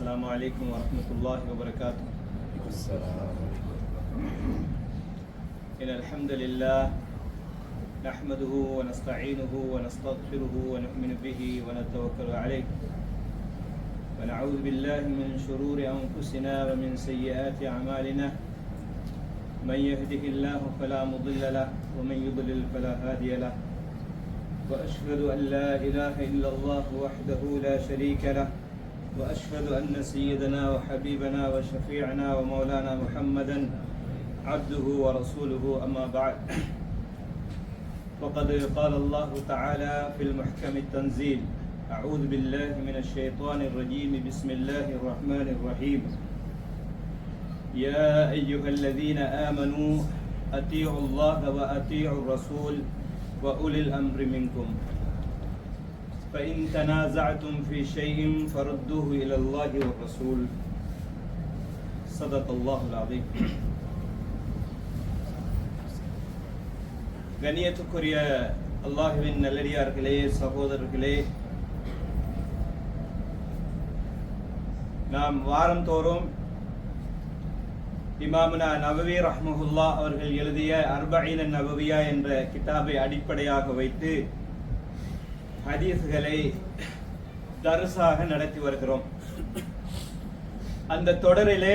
السلام عليكم ورحمة الله وبركاته. إن الحمد لله نحمده ونستعينه ونستغفره ونؤمن به ونتوكل عليه ونعوذ بالله من شرور أنفسنا ومن سيئات أعمالنا من يهده الله فلا مضل له ومن يضلل فلا هادي له وأشهد أن لا إله إلا الله وحده لا شريك له وأشهد أن سيدنا وحبيبنا وشفيعنا ومولانا محمدا عبده ورسوله أما بعد وقد قال الله تعالى في المحكم التنزيل أعوذ بالله من الشيطان الرجيم بسم الله الرحمن الرحيم يا أيها الذين آمنوا أطيعوا الله وأطيعوا الرسول وأولي الأمر منكم فإن تنازعتم في شيء فردوه إلى الله والرسول صدق الله العظيم. கண்ணியத்துக்குரிய அல்லாஹ்வின் நல்லடியார்களே, சகோதரர்களே, நாம் வாரந்தோறும் இமாமுனா நவவி ரஹ்மஹுல்லா அவர்கள் எழுதிய அர்பஈன் நவவியா என்ற கிதாபை அடிப்படையாக வைத்து ஹதீஸ்களை தர்ஸாக நடத்தி வருகிறோம். அந்த தொடரிலே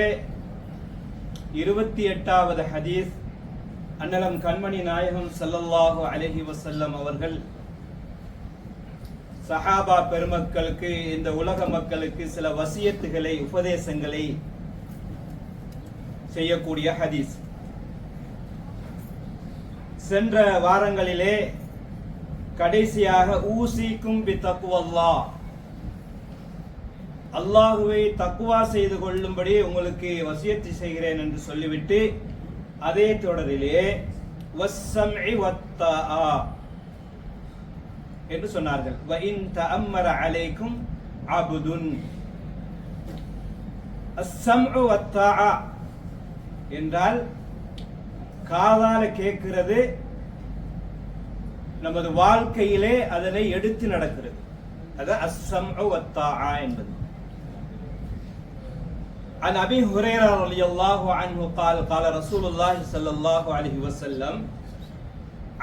28வது ஹதீஸ் அன்னலம் கண்மணி நாயகம் ஸல்லல்லாஹு அலைஹி வஸல்லம் அவர்கள் சஹாபா பெருமக்களுக்கு, இந்த உலக மக்களுக்கு சில வசியத்துகளை, உபதேசங்களை செய்யக்கூடிய ஹதீஸ். சென்ற வாரங்களிலே கடைசியாக ஊசிக்கும் பி தக்வல்லாஹ், அல்லாஹுவை தக்வா செய்து கொள்ளும்படி உங்களுக்கு வசியத்து செய்கிறேன் என்று சொல்லிவிட்டு அதே தொடரிலே வஸ்ஸம்இ வத்தாஆ என்று சொன்னார்கள். வ இன் தஅம்மர அலைக்கும் அப்துன். அஸ்ஸம்உ வத்தாஆ என்றால் காதால கேட்கிறது, நமது வாழ்க்கையிலே அதனை எடுத்து நடக்கிறது. அதான் அஸ்ஸம்உ வத்தாஆ என்பது. عن أبي هريرة رضي الله عنه قال قال رسول الله صلى الله عليه وسلم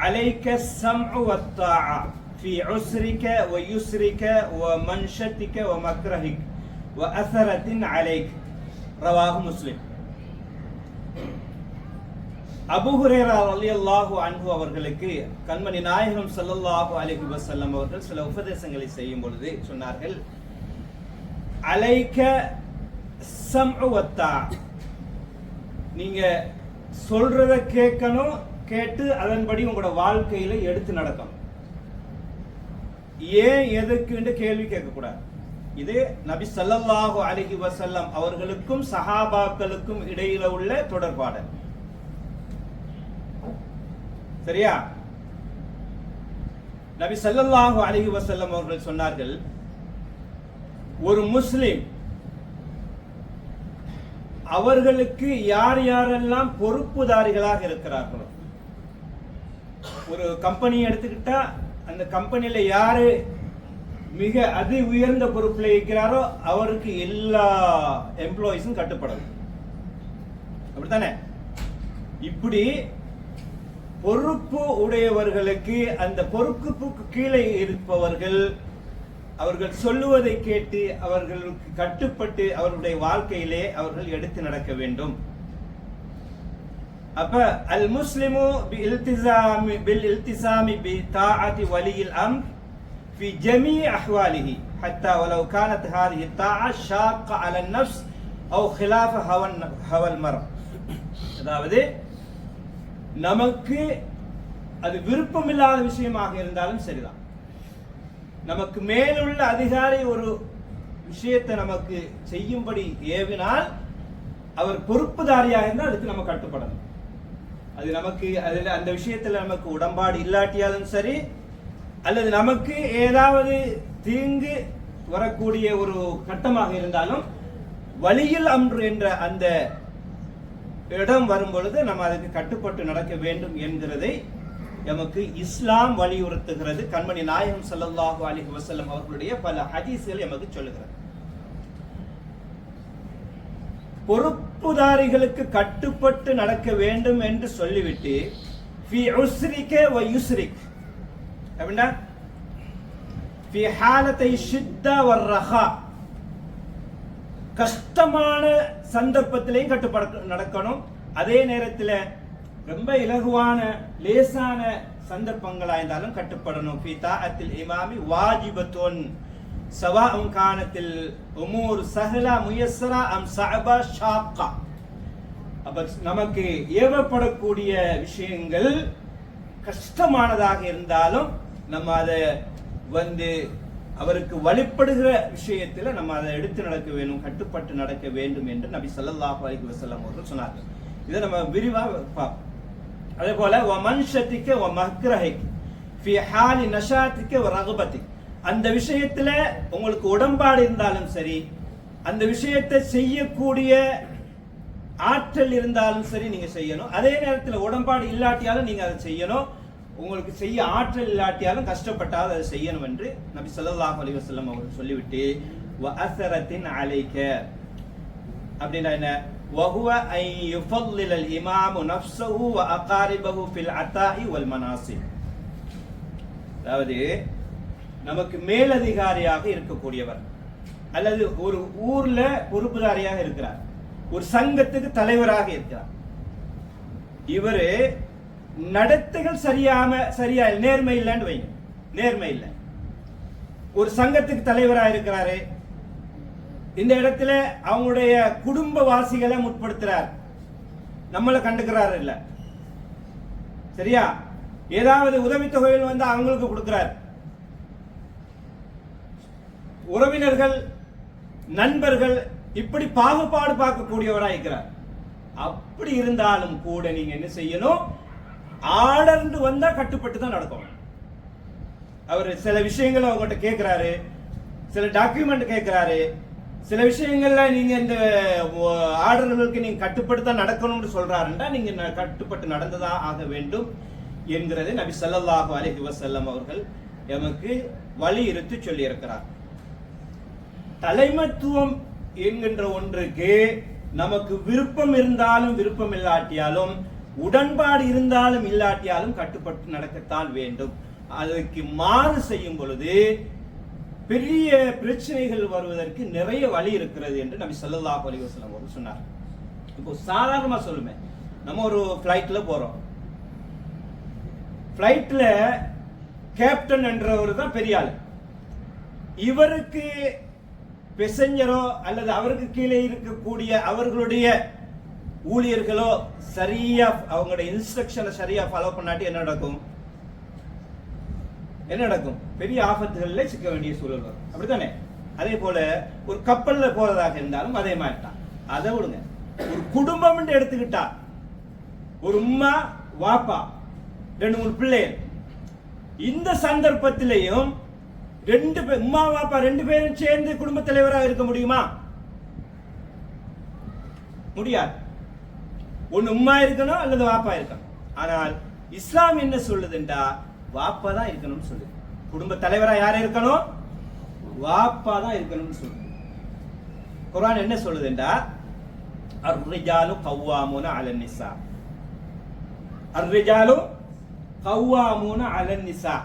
عليك السمع والطاعة في عسرك ويسرك ومنشتك ومكرهك وأثرة عليك رواه مسلم. அபூ ஹுரைரா ரலியல்லாஹு அன்ஹு அவர்களுக்கு கண்மணி நாயகம் ஸல்லல்லாஹு அலைஹி வஸல்லம் அவர்கள் சில உபதேசங்களை செய்யும் பொழுது சொன்னார்கள், அலைக ஸம்உ வத்தா, நீங்க சொல்றத கேட்கணும், கேட்டு அதன்படி உங்களோட வாழ்க்கையில எடுத்து நடக்கணும். ஏன் எதுக்குன்னு கேள்வி கேட்கக்கூடாது. இது நபி ஸல்லல்லாஹு அலைஹி வஸல்லம் அவர்களுக்கும் சஹாபாக்களுக்கும் இடையில உள்ள தொடர்பாடல். சரியா? நபி ஸல்லல்லாஹு அலைஹி வஸல்லம் அவர்கள் சொன்னார்கள், ஒரு முஸ்லிம் அவர்களுக்கு யார் யாரெல்லாம் பொறுப்புதாரிகளாக இருக்கிறார்களோ, ஒரு கம்பெனி எடுத்துக்கிட்டா அந்த கம்பெனியில யாரு மிக அதி உயர்ந்த பொறுப்புல இருக்கிறாரோ அவருக்கு எல்லா எம்ப்ளாயிஸும் கட்டுப்படணும். அப்படித்தானே? இப்படி பொறுப்பு உடையவர்களுக்கு, அந்த பொறுப்புக்கு கீழே இருப்பவர்கள் அவர்கள் சொல்லுவதை கேட்டு அவர்களுக்கு கட்டுப்பட்டு அவர்களுடைய வாழ்க்கையிலே அவர்கள் எடுத்து நடக்க வேண்டும். அப்ப அல் முஸ்லிமு பில் இல்திசாமி பி தாஅத்தி வலியில் அம்ர் في جميع أحواله حتى ولو كانت هذه الطاعة شاقة على النفس أو خلاف هوى المرء. அதாவது நமக்கு அது விருப்பமில்லாத விஷயமாக இருந்தாலும் சரிதான், நமக்கு மேலுள்ள அதிகாரி ஒரு விஷயத்தை நமக்கு செய்யும்படி ஏவினால் அவர் பொறுப்புதாரியாக இருந்தால் அதுக்கு நம்ம கட்டுப்படணும். அது நமக்கு அதில் அந்த விஷயத்தில் நமக்கு உடன்பாடு இல்லாட்டியாலும் சரி, அல்லது நமக்கு ஏதாவது தீங்கு வரக்கூடிய ஒரு கட்டமாக இருந்தாலும் வலியில் அம்ரு என்ற அந்த இடம் வரும் பொழுது நம்ம அதுக்கு கட்டுப்பட்டு நடக்க வேண்டும் என்கிறதை நமக்கு இஸ்லாம் வலியுறுத்துகிறது. கண்மணி நாயகம் ஸல்லல்லாஹு அலைஹி வஸல்லம் அவர்களுடைய பல ஹதீஸ்கள் நமக்கு சொல்லுகிறது. பொறுப்புதாரிகளுக்கு கட்டுப்பட்டு நடக்க வேண்டும் என்று சொல்லிவிட்டு ஃபி உஸ்ரிக வ யுஸ்ரிக் அப்படின்னா ஃபி ஹாலத்தை ஷித்தா வ ரஹா, கஷ்டமான சந்தர்ப்பத்திலையும் கட்டுப்பட நடக்கணும், அதே நேரத்தில் ரொம்ப இலகுவான லேசான சந்தர்ப்பங்களா இருந்தாலும் கட்டுப்படணும். ஃபி தாஅத்தில் இமாமி வாஜிபத்துன் சவாஉன் கானத்தில் உமூர் சஹலா முயஸ்ஸரா அம் ஸஅபா ஷாக்கா. அப்ப நமக்கு ஏவப்படக்கூடிய விஷயங்கள் கஷ்டமானதாக இருந்தாலும் நம்ம அதை அவருக்கு வழிபடுகிற விஷயத்தில் நம்ம அதை எடுத்து நடக்க வேண்டும், கட்டுப்பட்டு நடக்க வேண்டும் என்று நபி ஸல்லல்லாஹு அலைஹி வஸல்லம் அவர்கள் சொன்னார்கள். இதை நம்ம விரிவாக பார்ப்போம். அதே போல வ மன்ஷதிக வ மக்ரஹிக் ஃபி ஹாலி நஷாதிக வ ரகபதிக், அந்த விஷயத்துல உங்களுக்கு உடன்பாடு இருந்தாலும் சரி, அந்த விஷயத்தை செய்யக்கூடிய ஆற்றல் இருந்தாலும் சரி நீங்க செய்யணும். அதே நேரத்தில் உடன்பாடு இல்லாட்டியாலும் நீங்க அதை செய்யணும். உங்களுக்கு செய்ய ஆற்றல் இல்லாட்டியாலும் கஷ்டப்பட்டாலும் அதை செய்யணும் என்று நபி ஸல்லல்லாஹு அலைஹி வஸல்லம் அவர்கள் சொல்லிவிட்டு வ அஸரத்தின் அலைக அப்படின்னா என்ன, வஹுவ ஐ யுஃபல்லில் அல் இமாமு நஃப்ஸஹு வ அகாரிபஹு ஃபில் அதாஇ வல் மனாசிப். அதாவது நமக்கு மேலதிகாரியாக இருக்கக்கூடியவர் அல்லது ஒரு ஊர்ல பொறுப்புதாரியாக இருக்கிறார், ஒரு சங்கத்துக்கு தலைவராக இருக்கிறார். இவரு நடத்தைகள் சரியா நேர்மை இல்லைன்னு வைங்க, நேர்மை இல்லை. ஒரு சங்கத்துக்கு தலைவராக இருக்கிறாரு, இந்த இடத்துல அவங்களுடைய குடும்பவாசிகளை முற்படுத்துறார், நம்மளை கண்டுக்கிறாரு இல்ல, சரியா? ஏதாவது உதவித்தொகைகள் வந்து அவங்களுக்கு கொடுக்கிறார். உறவினர்கள், நண்பர்கள், இப்படி பாகுபாடு பார்க்கக்கூடியவராக இருக்கிறார். அப்படி இருந்தாலும் கூட நீங்க என்ன செய்யணும், ஆர்டர்ந்து வந்தா கட்டுப்பட்டு தான் நடக்கும். அவர் சில விஷயங்களை அவங்ககிட்ட கேட்கிறாரு, சில டாக்குமெண்ட் கேட்கிறாரு, சில விஷயங்கள்ல நீங்க இந்த ஆர்டர்களுக்கு நீங்க கட்டுப்பட்டு தான் நடக்கணும்னு சொல்றாருன்னா நீங்க கட்டுப்பட்டு நடந்ததா ஆக வேண்டும் என்கிறதை நபி ஸல்லல்லாஹு அலைஹி வஸல்லம் அவர்கள் எமக்கு வலியுறுத்தி சொல்லி இருக்கிறார். தலைமைத்துவம் என்கின்ற ஒன்றுக்கு நமக்கு விருப்பம் இருந்தாலும் விருப்பம் இல்லாட்டியாலும், உடன்பாடு இருந்தாலும் இல்லாட்டியாலும் கட்டுப்பட்டு நடக்கத்தான் வேண்டும். அதற்கு மாறு செய்யும் பொழுது பெரிய பிரச்சனைகள் வருவதற்கு நிறைய வழி இருக்கிறது என்று நபி ஸல்லல்லாஹு அலைஹி வஸல்லம் அவர்கள் சொன்னார். இப்போ சாதாரணமா சொல்லுமே, நம்ம ஒரு ஃபிளைட்ல போறோம், ஃபிளைட்ல கேப்டன் என்றவர் தான் பெரிய ஆளு. இவருக்கு பெசஞ்சரோ அல்லது அவருக்கு கீழே இருக்கக்கூடிய அவர்களுடைய ஊழியர்களோ சரியா அவங்களுடைய இன்ஸ்ட்ரக்ஷனை சரியா ஃபாலோ பண்ணாட்டி என்ன நடக்கும்? என்ன நடக்கும்? பெரிய ஆபத்துகளில் சிக்க வேண்டிய சூழல் வரும். அப்படித்தானே? அதே போல ஒரு கப்பல்ல போறதாக இருந்தாலும் அதே மாதிரி தான். அதை விடுங்க, ஒரு குடும்பம் என்று எடுத்துக்கிட்டா, ஒரு உம்மா வாப்பா 2-3 பிள்ளைகள், இந்த சந்தர்ப்பத்திலையும் உம்மா வாப்பா 2 பேரும் சேர்ந்து குடும்ப தலைவராக இருக்க முடியுமா? முடியாது. ஒன்னு உம்மா இருக்கணும் அல்லது வாப்பா இருக்கணும். ஆனால் இஸ்லாம் என்ன சொல்லுதுண்டா, வாப்பா தான் இருக்கணும்னு சொல்லுது. குடும்ப தலைவரா யார இருக்கணும்? வாப்பா தான் இருக்கணும்னு சொல்லுது. குர்ஆன் என்ன சொல்லுதுண்டா, அர்-ரிஜாலு கவ்வாமூன அலன் நிஸா, அர்-ரிஜாலு கவ்வாமூன அலன் நிஸா,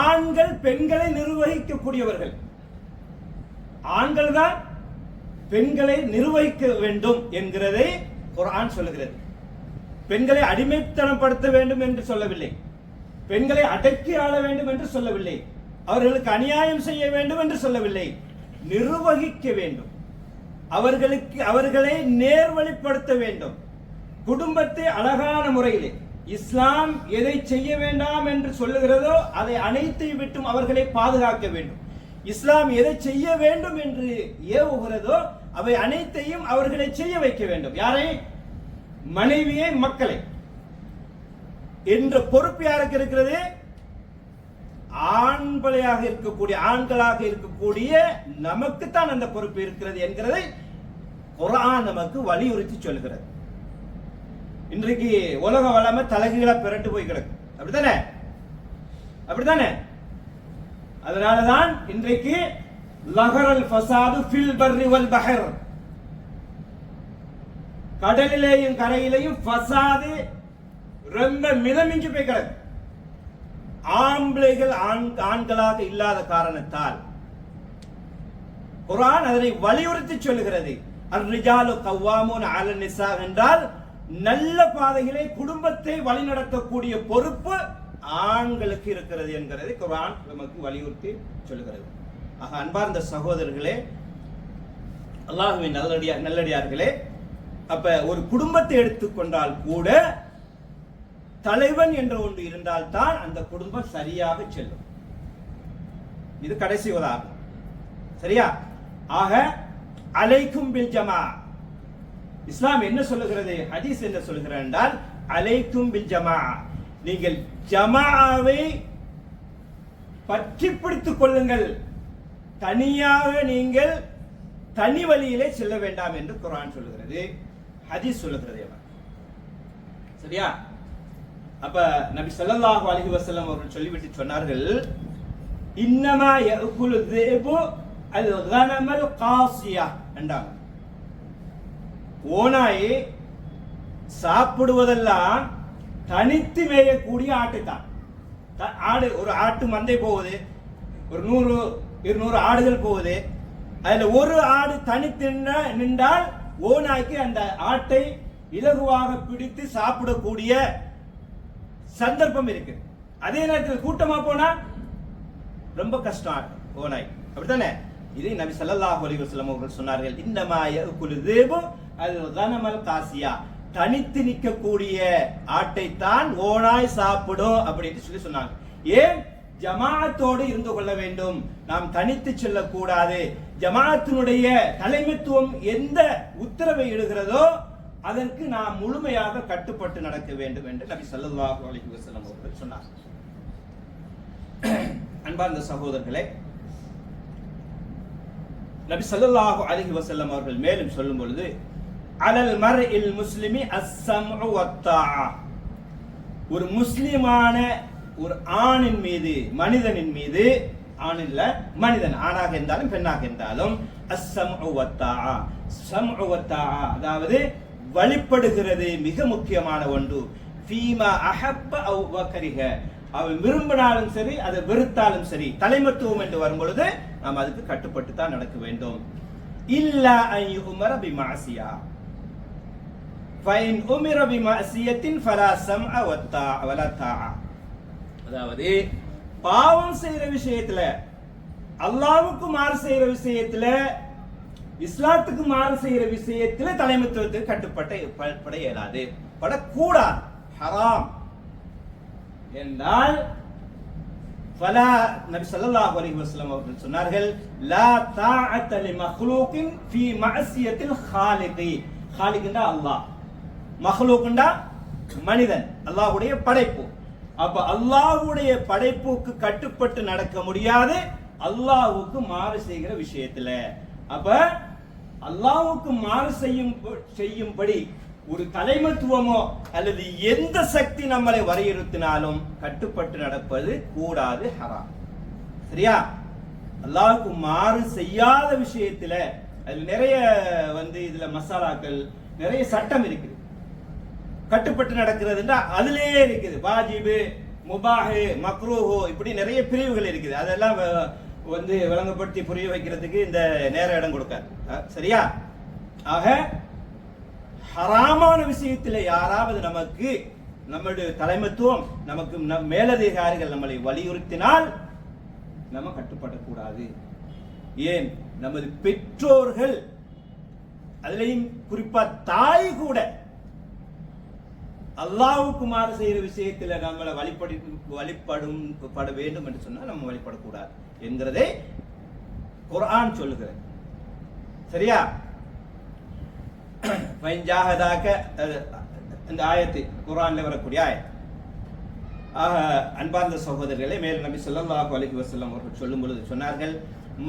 ஆண்கள் பெண்களை நிர்வகிக்கக்கூடியவர்கள், ஆண்கள் தான் பெண்களை நிர்வகிக்க வேண்டும் என்கிறதை குர்ஆன் சொல்லுகிறது. பெண்களை அடிமைத்தனப்படுத்த வேண்டும் என்று சொல்லவில்லை, பெண்களை அடக்கி ஆள வேண்டும் என்று சொல்லவில்லை, அவர்களுக்கு அநியாயம் செய்ய வேண்டும் என்று சொல்லவில்லை, நிர்வகிக்க வேண்டும், அவர்களை நேர்வழிப்படுத்த வேண்டும். குடும்பத்தை அழகான முறையிலே இஸ்லாம் எதை செய்ய வேண்டாம் என்று சொல்லுகிறதோ அதை அனைத்தையும் விட்டும் அவர்களை பாதுகாக்க வேண்டும். இஸ்லாம் எதை செய்ய வேண்டும் என்று ஏவுகிறதோ அவை அனைத்தையும் அவர்களை செய்ய வைக்க வேண்டும். யாரை? மனைவியை, மக்களை. என்ற பொறுப்பு யாருக்கு இருக்கிறது? ஆண்களாக இருக்கக்கூடிய நமக்குத்தான் அந்த பொறுப்பு இருக்கிறது என்கிறதை குர்ஆன் நமக்கு வலியுறுத்தி சொல்கிறது. இன்றைக்கு உலக வளமை தலைகீழா பிறண்டு போய் கிடக்கு. அப்படித்தானே? அதனாலதான் இன்றைக்கு லஹரல் ஃபசாது ஃபில் பர்ரி வல் பஹர், கடலிலேயும் கரையிலேயும் ஃபசாது ரொம்ப மிதமிஞ்சு போய் கிடக்கு. ஆம்பளைகள் ஆண்களாக இல்லாத காரணத்தால் குர்ஆன் அதனை வலியுறுத்தி சொல்லுகிறது. அர்-ரிஜாலு கவ்வாமூன அலன் நிஸா என்றால் நல்ல பாதையிலே குடும்பத்தை வழிநடத்தக்கூடிய பொறுப்பு ஆண்களுக்கு இருக்கிறது என்கிறது குர்ஆன் நமக்கு வலியுறுத்தி சொல்லுகிறது. ஆக அன்பார்ந்த சகோதரர்களே, அல்லாஹ்வின் நல்லடியார்களே, அப்ப ஒரு குடும்பத்தை எடுத்துக்கொண்டால் கூட தலைவன் என்ற ஒன்று இருந்தால் தான் அந்த குடும்பம் சரியாக செல்லும். இது கடைசி உதாரணம். சரியா? ஆக அலைக்கும் பில் ஜமா, இஸ்லாம் என்ன சொல்லுகிறது, ஹதீஸ் என்ன சொல்லுகிறது என்றால் அலைக்கும் பில் ஜமா, நீங்கள் ஜமாவை பற்றி பிடித்துக் கொள்ளுங்கள், தனியாக நீங்கள் தனி வழியிலே செல்ல வேண்டாம் என்று குர்ஆன் சொல்லுகிறது, ஹதீஸ் சொல்லுகிறது. சரியா? அப்ப நபி ஸல்லல்லாஹு அலைஹி வஸல்லம் அவர்கள் சொல்லிவிட்டு சொன்னார்கள், இன்னமா யஅகுலு ذئب الغنم القاصية என்றாங்க. ஓநாய் சாப்பிடுவதெல்லாம் தனித்து மேயக்கூடிய ஆட்டை தான். ஆடு, ஒரு ஆட்டு மந்தை போகுது, ஒரு 100-200 ஆடுகள் போகுது, அதுல ஒரு ஆடு தனித்து நின்றால் ஓநாய்க்கு அந்த ஆட்டை இலகுவாக பிடித்து சாப்பிடக்கூடிய சந்தர்ப்பம் இருக்கு. அதே நேரத்தில் கூட்டமா போனா ரொம்ப கஷ்டம் ஓநாய், அப்படித்தானே? இதை நபி ஸல்லல்லாஹு அலைஹி வஸல்லம் அவர்கள் சொன்னார்கள், இன்னமா யஅகுலு ذئب الغنم القاسية, தனித்து நிற்கக்கூடிய ஆட்டை தான் ஓநாய் சாப்பிடும் அப்படின்னு சொல்லி சொன்னாங்க. ஏன்? ஜமாஅத்தோடு இருந்து கொள்ள வேண்டும், நாம் தனித்து செல்லக்கூடாது. ஜமாஅத்தினுடைய தலைமைத்துவம் எந்த உத்தரவை இடுகிறதோ அதற்கு நாம் முழுமையாக கட்டுப்பட்டு நடக்க வேண்டும் என்று நபி ஸல்லல்லாஹு அலைஹி வஸல்லம் அவர்கள் சொன்னார். அன்பார்ந்த சகோதரர்களே, நபி ஸல்லல்லாஹு அலைஹி வஸல்லம் அவர்கள் மேலும் சொல்லும் பொழுது, அலல் மர்இல் முஸ்லிமி அஸ்ஸம்உ வத்தாஆ, ஒரு முஸ்லிமான ஒரு ஆணின் மீது, மனிதனின் மீது, ஆண் இல்ல மனிதன், ஆணாக இருந்தாலும் பெண்ணாக இருந்தாலும், அஸ்ஸம்உ வத்தாஆ, ஸம்உ வத்தாஆ அதாவது வழிபடுகிறது மிக முக்கியமான ஒன்று. ஃபீமா அஹப்ப அவ் வகரிஹ, அவன் விரும்பினாலும் சரி அதை வெறுத்தாலும் சரி, தலைமத்துவம் என்று வரும் பொழுது நாம் அதுக்கு கட்டுப்பட்டு தான் நடக்க வேண்டும். இல்லா அன் யுமர பிமாசியா ஃபைன் உமிர பிமாசியத்தின் ஃபலா ஸம்அ வலா தாஆ, அதாவது பாவம் செய்யற விஷயத்துல, அல்லாஹ்வுக்கு மாறு செய்யற விஷயத்துல, இஸ்லாத்துக்கு மாறு செய்யற விஷயத்துல தலைமைத்துவத்துக்கு கட்டுப்பட இயலாது, படக்கூடாது, ஹராம் என்றால் ஃபலா, நபி ஸல்லல்லாஹு அலைஹி வஸல்லம் அவர்கள் சொன்னார்கள், லா தாஅத லிமக்லூகின் ஃபீ மஅசியத்தில் காலிகி, காலிகண்டா அல்லாஹ், மக்லூகண்டா மனிதன், அல்லாஹ்வுடைய படைப்பு. அப்ப அல்லாஹ்வுடைய படைப்புக்கு கட்டுப்பட்டு நடக்க முடியாது அல்லாஹ்வுக்கு மாறு செய்கிற விஷயத்துல. அப்ப அல்லாஹ்வுக்கு மாறு செய்யும்படி ஒரு தலைமைத்துவமோ அல்லது எந்த சக்தி நம்மளை வரையறுத்தினாலும் கட்டுப்பட்டு நடப்பது கூடாது, ஹராம். சரியா? அல்லாஹ்வுக்கு மாறு செய்யாத விஷயத்துல அது நிறைய இதுல மசாலாக்கள், நிறைய சட்டம் இருக்குது. கட்டுப்பட்டு நடக்கிறதுன்னா அதுலயே இருக்குது, வாஜிபு, முபாஹு, மக்ரூஹு, இப்படி நிறைய பிரிவுகள் இருக்குது. அதெல்லாம் விளங்கப்படுத்தி புரிய வைக்கிறதுக்கு இந்த நேர இடம் கொடுக்காது. சரியா? ஆக ஹராமான விஷயத்தில் யாராவது நமக்கு, நம்முடைய தலைமைத்துவம், நமக்கு மேலதிகாரிகள் நம்மளை வலியுறுத்தினால் நம்ம கட்டுப்படக்கூடாது. ஏன்? நமது பெற்றோர்கள், அதிலையும் குறிப்பா தாய் கூட அல்லாஹ்வுக்கு மாறு செய்கிற விஷயத்தில் நம்மளை வழிபட வேண்டும் என்று சொன்னால் நம்ம வழிபடக்கூடாது என்கிறதை குர்ஆன் சொல்லுகிறது. சரியா? இந்த ஆயத்து குர்ஆன்ல வரக்கூடிய ஆயத். அன்பார்ந்த சகோதரர்களே, மேலும் நபி ஸல்லல்லாஹு அலைஹி வஸல்லம் அவர்கள் சொல்லும் பொழுது சொன்னார்கள்,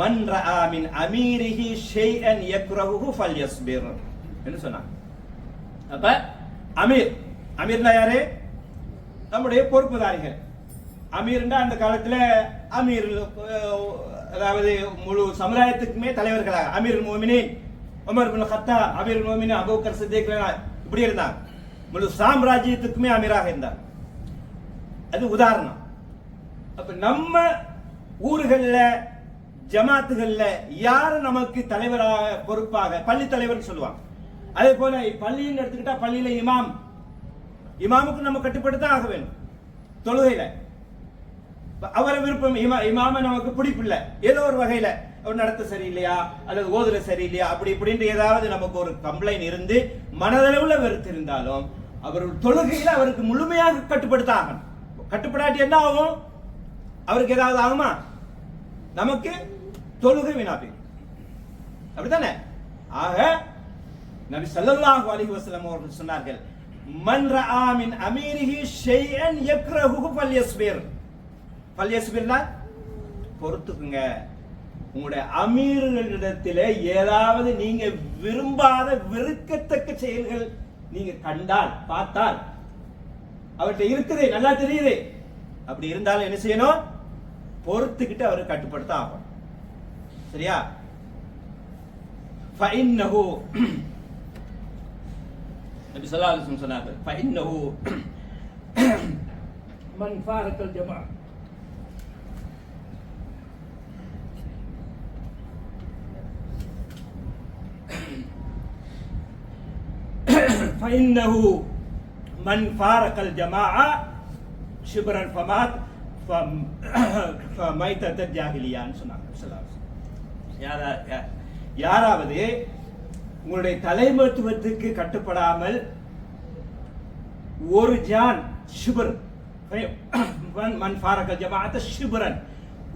மன் ரஆ மின் அமீரிஹி ஷைஅன் யக்ரஹுஹு ஃபல்யஸ்பிர் என்று சொன்னாங்க. அப்ப அமீர்னா யாரு? நம்முடைய பொறுப்புதாரிகள். அமீர்னா அந்த காலத்துல அமீர், அதாவது முழு சமுதாயத்துக்குமே தலைவர்களாக, அமீருல் முஃமினீன் உமர் இப்னு கத்தாப், அமீருல் முஃமினீன் அபூபக்கர் சித்திக் இப்படி இருந்தாங்க. முழு சாம்ராஜ்யத்துக்குமே அமீராக இருந்தார். அது உதாரணம். அப்ப நம்ம ஊர்கள்ல ஜமாத்துகள்ல யாரு நமக்கு தலைவராக பொறுப்பாக, பள்ளி தலைவர் சொல்லுவாங்க. அதே போல பள்ளின்னு எடுத்துக்கிட்டா பள்ளியில இமாமுக்கு நம்ம கட்டுப்படுத்தான் ஆக வேண்டும். தொழுகையில அவரை விருப்பம், இமாம நமக்கு பிடிப்பில்லை, ஏதோ ஒரு வகையில அவர் நடத்த சரியில்லையா அல்லது ஓதுல சரியில்லையா அப்படி இப்படின்ற ஏதாவது நமக்கு ஒரு கம்ப்ளைண்ட் இருந்து மனதளவுல வெறுத்திருந்தாலும் அவர் தொழுகையில அவருக்கு முழுமையாக கட்டுப்படுத்த ஆகணும். கட்டுப்படாட்டி என்ன ஆகும்? அவருக்கு ஏதாவது ஆகுமா? நமக்கு தொழுகை வீணாப்பி. அப்படித்தானே? ஆக நபி ஸல்லல்லாஹு அலைஹி வஸல்லம் அவர்கள் சொன்னார்கள், மன் ரஆ மின் அமீரிஹி ஷைஅன் யக்ரஹு ஃபல்யஸ்பிர். ஃபல்யஸ்பிர்னா பொறுத்துக்குங்க. உங்களுடைய அமீர்களிடத்திலே ஏதாவது நீங்க விரும்பாத வெறுக்கத்தக்க செயல்கள் நீங்க கண்டால் பார்த்தால், அவர்கிட்ட இருக்குது நல்லா தெரியுது, அப்படி இருந்தாலும் என்ன செய்யணும்? பொறுத்துக்கிட்டு அவரை கட்டுப்படுத்த ஆகும். சரியா? ஃபஇன்னஹு நபி ஸல்லல்லாஹு அலைஹி வஸல்லம் சொன்னார்கள், ஃபஇன்னஹு மன் ஃபாரக்கல் ஜமா فإنه من فارق الجماعة شبرا فمات فميتة الجاهلية சொன்னாங்க. யாராவது உங்களுடைய தலைமைத்துவத்துக்கு கட்டுப்படாமல் ஒரு ஜான் ஷிபர், மன் ஃபாரக்கல் ஜமாஅத் ஷிபரன்,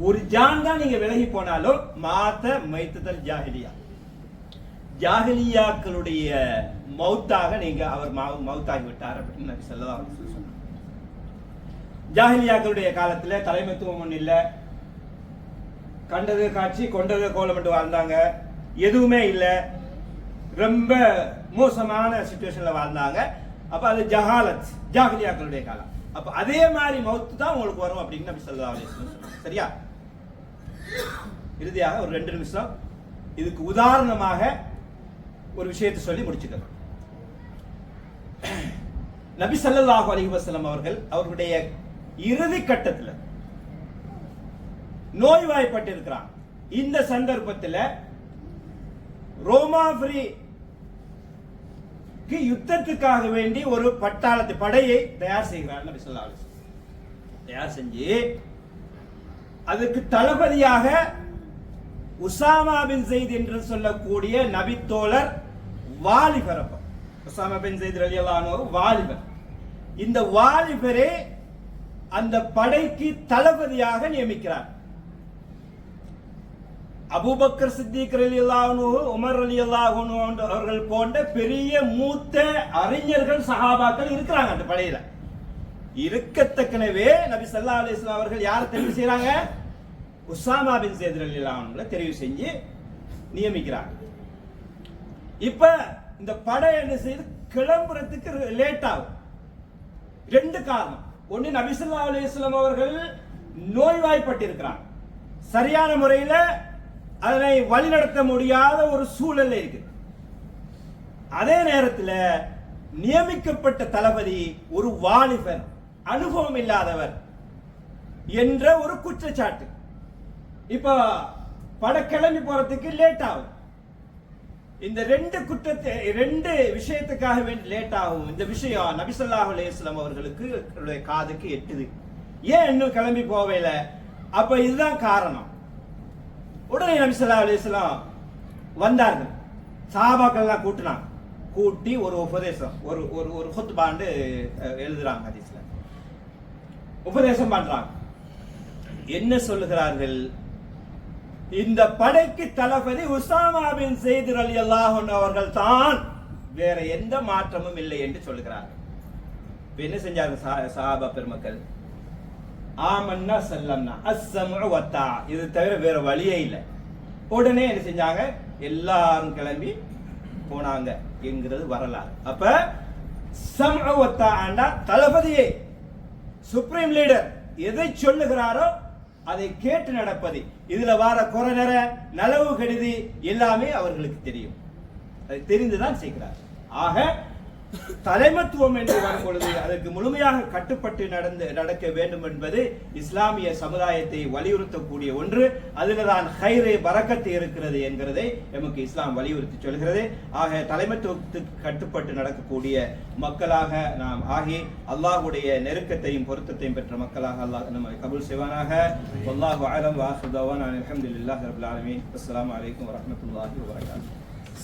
ஒரு ஜான் தான் நீங்க விலகி போனாலும் மாத மைத்தல் ஜாஹிலியா, ஜாஹிலியாக்களுடைய மௌத்தாக நீங்க அவர் மௌத்தாகி விட்டார் அப்படின்னு நபி ஸல்லல்லாஹு அலைஹி வஸல்லம் சொன்னாங்க. ஜாஹிலியாக்களுடைய காலத்துல தலைமைத்துவம் ஒண்ணு இல்ல, கண்டது காட்சி கொண்டது கோலம் மட்டும் வாழ்ந்தாங்க, எதுவுமே இல்ல, ரொம்ப மோசமான சிச்சுவேஷன்ல வாழ்ந்தாங்க. அப்ப அது ஜஹாலத், ஜாஹிலியாக்களுடைய காலம். அப்ப அதே மாதிரி மௌத்து தான் உங்களுக்கு வரும் அப்படின்னு நபி ஸல்லல்லாஹு அலைஹி வஸல்லம் சொன்னாங்க. சரியா? இறுதியாக ஒரு 2 நிமிஷம் இதுக்கு உதாரணமாக ஒரு விஷயத்தை சொல்லி முடிச்சுக்கலாம். நபி ஸல்லல்லாஹு அலைஹி வஸல்லம் அவர்கள் அவர்களுடைய இறுதி கட்டத்தில் நோய்வாய்ப்பட்டு இருக்கிறாங்க. இந்த சந்தர்ப்பத்தில் ரோமாபுரி யுத்தத்துக்காக வேண்டி ஒரு படையை தயார் செய்கிறார் நபி ஸல்லல்லாஹு அலைஹி வஸல்லம். தயார் செஞ்சு அதுக்கு தளபதியாக உசாமா பின் ஸைத் என்று சொல்லக்கூடிய நபி தோழர் வாலிபர். உசாமா பின் ஸைத் ரலியல்லாஹு அன்ஹு வாலிபர். இந்த வாலிபரே அந்த படைக்கு தளபதியாக நியமிக்கிறார். அபூபக்கர் சித்திக் ரலியல்லாஹு அன்ஹு, உமர் ரலியல்லாஹு அன்ஹு அவர்கள் போன்ற பெரிய மூத்த அறிஞர்கள் சஹாபாக்கள் இருக்கிறாங்க அந்த படையில. இருக்கத்தக்கனவே நபி ஸல்லல்லாஹு அலைஹி வஸல்லம் அவர்கள் யார் தெரிவு செய்றாங்க? உசாமா பின் ஸைத் ரலியல்லாஹு அன்ஹு தெரிவு செஞ்சு நியமிக்கிறாங்க. இப்ப இந்த படை என்ன செய்து கிளம்புறதுக்கு லேட் ஆகும். 2 காரணம். ஒன்னு, நபி ஸல்லல்லாஹு அலைஹி வஸல்லம் அவர்கள் நோய்வாய்ப்பட்டிருக்கிறாங்க, சரியான முறையில் அதனை வழிநடத்த முடியாத ஒரு சூழல் இருக்கு. அதே நேரத்தில் நியமிக்கப்பட்ட தளபதி ஒரு வாலிபர், அனுபவம் இல்லாதவர் என்ற ஒரு குற்றச்சாட்டு. இப்ப படை கிளம்பி போறதுக்கு லேட் ஆகும். இந்த 2 விஷயத்துக்காக வேண்டி லேட் ஆகும். இந்த விஷயம் நபி ஸல்லல்லாஹு அலைஹி வஸல்லம் அவர்களுக்கு காதுக்கு எட்டுது. ஏன் இன்னும் கிளம்பி போகல? அப்ப இதுதான் காரணம். உடனே நபி ஸல்லல்லாஹு அலைஹி வஸல்லம் வந்தார்கள். சஹாபாக்கள் எல்லாம் கூட்டி ஒரு உபதேசம், ஒரு ஹுத்பான்னு எழுதுறாங்க, ஹதீஸ்ல உபதேசம் பண்றாங்க. என்ன சொல்லுகிறார்கள்? இந்த படைக்கு தளபதி உசாமா பின் ஸைத் ரலியல்லாஹு அன்ஹு அவர்கள் தான், வேற எந்த மாற்றமும் இல்லை என்று சொல்லுகிறார்கள். என்ன செஞ்சாங்க சஹாபா பெருமக்கள்? ஆமன்னா சல்லம்னா அஸ்ஸம்உ வத்தா, இது தவிர வேற வழியே இல்லை. உடனே என்ன செஞ்சாங்க? எல்லாரும் கிளம்பி போனாங்க என்கிறது வரலாறு. அப்ப சம்உ வத்தாண்டா தளபதியே, சுப்ரீம் லீடர் எதை சொல்லுகிறாரோ அதை கேட்டு நடப்பது. இதுல வர குறை நலவு கெடுதி எல்லாமே அவர்களுக்கு தெரியும். அதை தெரிந்துதான் செய்கிறார். ஆக தலைமத்துவம் என்று வரும் பொழுது அதற்கு முழுமையாக கட்டுப்பட்டு நடக்க வேண்டும் என்பது இஸ்லாமிய சமுதாயத்தை வலியுறுத்தக்கூடிய ஒன்று. அதில் தான் ஹைரே பரக்கத்து இருக்கிறது என்கிறதை நமக்கு இஸ்லாம் வலியுறுத்தி சொல்கிறது. ஆக தலைமத்துவத்துக்கு கட்டுப்பட்டு நடக்கக்கூடிய மக்களாக நாம் ஆகி அல்லாஹ்வுடைய நெருக்கத்தையும் பொருத்தத்தையும் பெற்ற மக்களாக அல்லாஹ் நம்மை கபூல் செய்வானாக. வல்லாஹு அலம் வ ஆகிரு தஅவானா அல்ஹம்துலில்லாஹி ரப்பில் ஆலமீன். அஸ்ஸலாமு அலைக்கும் வரஹ்மத்துல்லாஹி வபரகாத்துஹு.